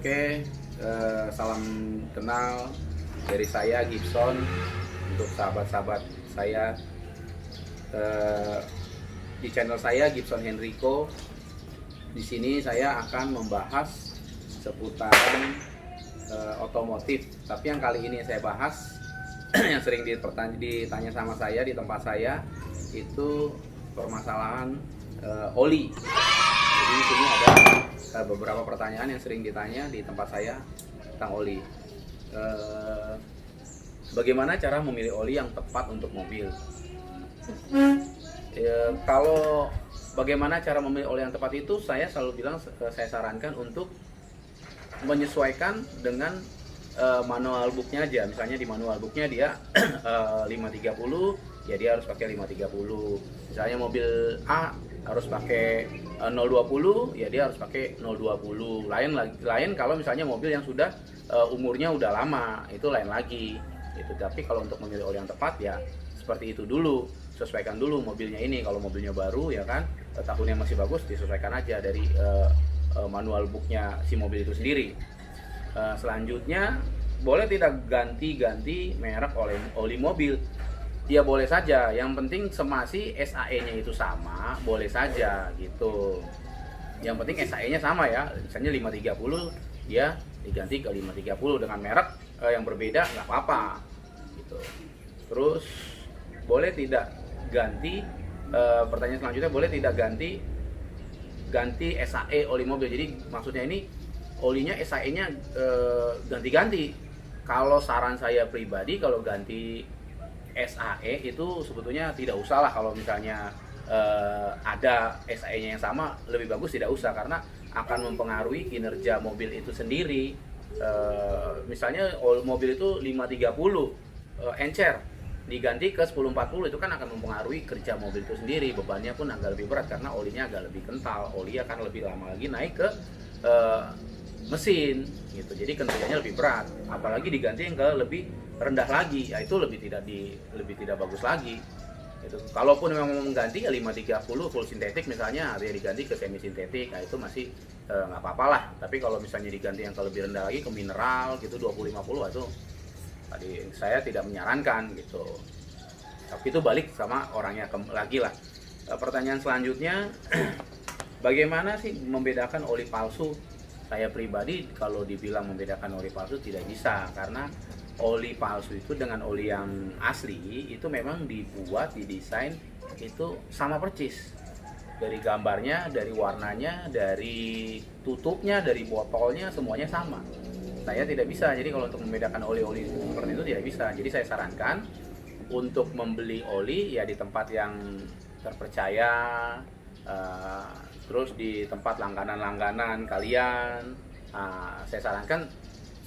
Oke, salam kenal dari saya Gibson untuk sahabat-sahabat saya di channel saya Gibson Henrico. Di sini saya akan membahas seputaran otomotif. Tapi yang kali ini saya bahas yang sering ditanya sama saya di tempat saya itu permasalahan oli. Jadi di sini ada beberapa pertanyaan yang sering ditanya di tempat saya tentang oli. Bagaimana cara memilih oli yang tepat untuk mobil? Kalau bagaimana cara memilih oli yang tepat itu, saya selalu bilang, saya sarankan untuk menyesuaikan dengan manual booknya aja. Misalnya di manual booknya dia 530, ya dia harus pakai 530. Misalnya mobil A harus pakai 020, ya dia harus pakai 020. Lain kalau misalnya mobil yang sudah umurnya udah lama, itu lain lagi. Gitu. Tapi kalau untuk memilih oli yang tepat ya seperti itu dulu, sesuaikan dulu mobilnya ini. Kalau mobilnya baru ya kan, tahunnya masih bagus, disesuaikan aja dari manual booknya si mobil itu sendiri. Selanjutnya, boleh tidak ganti-ganti merek oli mobil? Ya boleh saja, yang penting semasi SAE-nya itu sama, boleh saja gitu. Yang penting SAE-nya sama ya, misalnya 530 ya diganti ke 530 dengan merek yang berbeda, nggak apa-apa gitu. Terus boleh tidak ganti, pertanyaan selanjutnya, boleh tidak ganti SAE oli mobil? Jadi maksudnya ini olinya SAE-nya ganti-ganti. Kalau saran saya pribadi, kalau ganti SAE itu sebetulnya tidak usah lah. Kalau misalnya ada SAE-nya yang sama, lebih bagus tidak usah, karena akan mempengaruhi kinerja mobil itu sendiri. Misalnya mobil itu 530 encer, diganti ke 1040, itu kan akan mempengaruhi kerja mobil itu sendiri. Bebannya pun agak lebih berat karena olinya agak lebih kental, oli akan lebih lama lagi naik ke mesin gitu. Jadi kinerjanya lebih berat, apalagi diganti yang ke lebih rendah lagi, ya itu lebih tidak bagus lagi gitu. Kalaupun memang mau mengganti ya 530 full sintetik misalnya, dia diganti ke semi sintetik, nah itu masih nggak apa-apa lah. Tapi kalau misalnya diganti yang ke lebih rendah lagi, ke mineral gitu 2050, itu tadi saya tidak menyarankan gitu. Tapi itu balik sama orangnya lagi lah. Pertanyaan selanjutnya, bagaimana sih membedakan oli palsu? Saya pribadi kalau dibilang membedakan oli palsu tidak bisa, karena oli palsu itu dengan oli yang asli itu memang didesain itu sama persis. Dari gambarnya, dari warnanya, dari tutupnya, dari botolnya, semuanya sama. Saya tidak bisa. Jadi kalau untuk membedakan oli-oli seperti itu tidak bisa. Jadi saya sarankan untuk membeli oli ya di tempat yang terpercaya, terus di tempat langganan-langganan kalian. Saya sarankan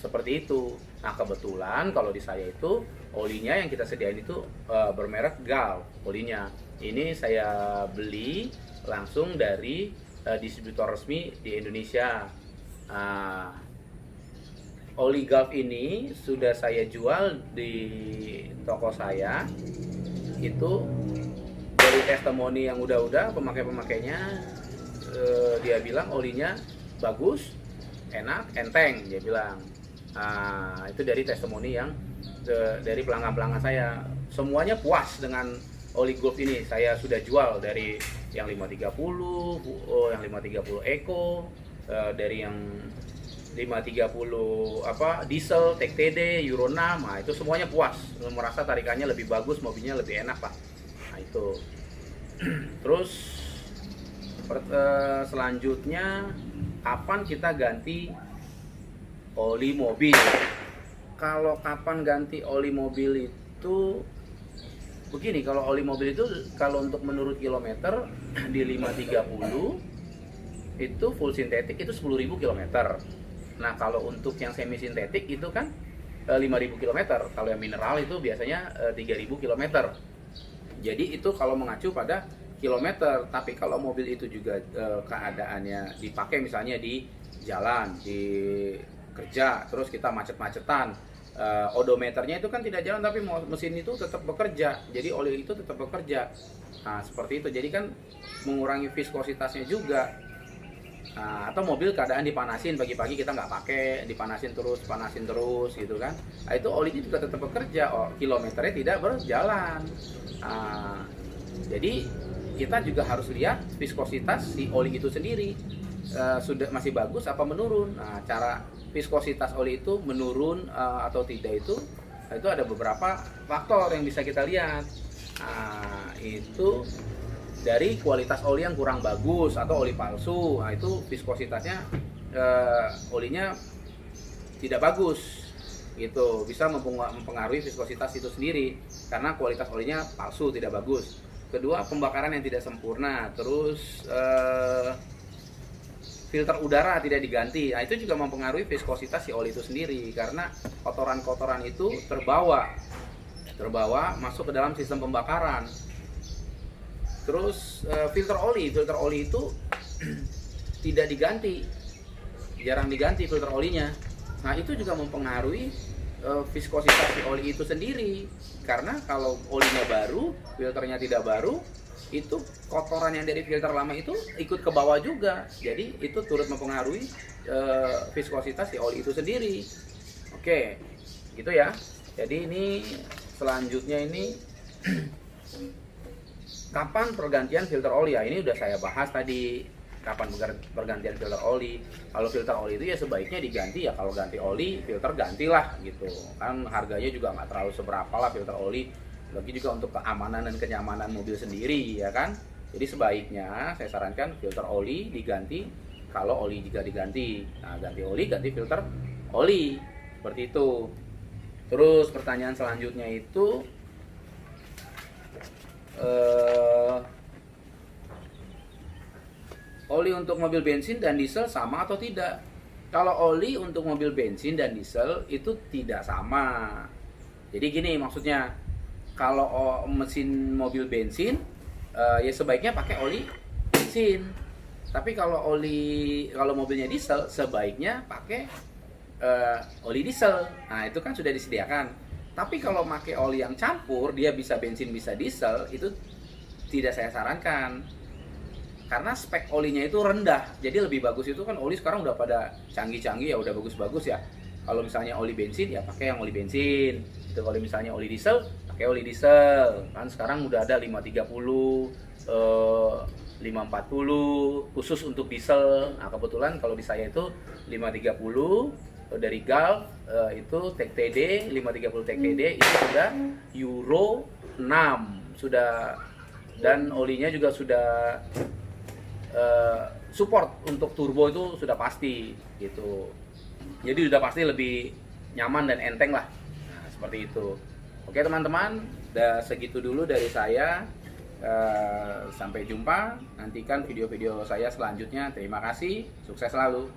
seperti itu. Nah kebetulan kalau di saya itu olinya yang kita sediain itu bermerek Gulf olinya. Ini saya beli langsung dari distributor resmi di Indonesia. Oli Gulf ini sudah saya jual di toko saya. Itu dari testimoni yang udah pemakai-pemakainya, dia bilang olinya bagus, enak, enteng, dia bilang. Itu dari testimoni yang dari pelanggan-pelanggan saya, semuanya puas dengan oli Gulf ini. Saya sudah jual dari yang 530, yang 530 Eco, dari yang 530 diesel, TEC-TD, Euro 6, nah itu semuanya puas, merasa tarikannya lebih bagus, mobilnya lebih enak lah. Nah itu. Terus selanjutnya, kapan kita ganti oli mobil? Kalau kapan ganti oli mobil itu begini, kalau oli mobil itu kalau untuk menurut kilometer di 530 itu full sintetik itu 10.000 km. Nah kalau untuk yang semi sintetik itu kan 5.000 km. Kalau yang mineral itu biasanya 3.000 km. Jadi itu kalau mengacu pada kilometer. Tapi kalau mobil itu juga keadaannya dipakai misalnya di jalan, di kerja, terus kita macet-macetan, odometernya itu kan tidak jalan tapi mesin itu tetap bekerja, jadi oli itu tetap bekerja. Nah seperti itu, jadi kan mengurangi viskositasnya juga. Nah, atau mobil keadaan dipanasin pagi-pagi kita nggak pakai, dipanasin terus gitu kan. Nah, itu olinya juga tetap bekerja, kilometernya tidak berjalan. Nah, jadi kita juga harus lihat viskositas si oli itu sendiri, sudah masih bagus apa menurun. Nah, cara viskositas oli itu menurun atau tidak itu ada beberapa faktor yang bisa kita lihat. Nah, itu dari kualitas oli yang kurang bagus atau oli palsu. Nah, itu viskositasnya olinya tidak bagus gitu, bisa mempengaruhi viskositas itu sendiri karena kualitas olinya palsu, tidak bagus. Kedua, pembakaran yang tidak sempurna, terus filter udara tidak diganti. Nah, itu juga mempengaruhi viskositas si oli itu sendiri karena kotoran-kotoran itu terbawa masuk ke dalam sistem pembakaran. Terus filter oli itu tidak diganti, jarang diganti filter olinya. Nah, itu juga mempengaruhi viskositas si oli itu sendiri karena kalau olinya baru, filternya tidak baru, itu kotoran yang dari filter lama itu ikut ke bawah juga. Jadi itu turut mempengaruhi viskositas si oli itu sendiri. Oke, gitu ya. Jadi ini selanjutnya ini kapan pergantian filter oli? Ya, ini udah saya bahas tadi, kapan pergantian filter oli. Kalau filter oli itu ya sebaiknya diganti ya, kalau ganti oli filter gantilah gitu kan, harganya juga nggak terlalu seberapa lah filter oli, lagi juga untuk keamanan dan kenyamanan mobil sendiri ya kan. Jadi sebaiknya saya sarankan filter oli diganti kalau oli juga diganti. Nah, ganti oli, ganti filter oli, seperti itu. Terus pertanyaan selanjutnya itu oli untuk mobil bensin dan diesel sama atau tidak? Kalau oli untuk mobil bensin dan diesel itu tidak sama. Jadi gini maksudnya, kalau mesin mobil bensin ya sebaiknya pakai oli bensin. Tapi kalau mobilnya diesel sebaiknya pakai oli diesel. Nah, itu kan sudah disediakan. Tapi kalau pakai oli yang campur, dia bisa bensin bisa diesel, itu tidak saya sarankan. Karena spek olinya itu rendah. Jadi lebih bagus itu kan oli sekarang udah pada canggih-canggih ya, udah bagus-bagus ya. Kalau misalnya oli bensin ya pakai yang oli bensin. Itu kalau misalnya oli diesel, pakai oli diesel. Kan sekarang udah ada 530, 540 khusus untuk diesel. Nah, kebetulan kalau di saya itu 530 dari Gulf, itu TEC-TD 530 TEC-TD itu sudah Euro 6 sudah, dan olinya juga sudah support untuk turbo itu sudah pasti gitu. Jadi sudah pasti lebih nyaman dan enteng lah. Nah, seperti itu. Oke teman-teman, udah segitu dulu dari saya. Sampai jumpa, nantikan video-video saya selanjutnya. Terima kasih, sukses selalu.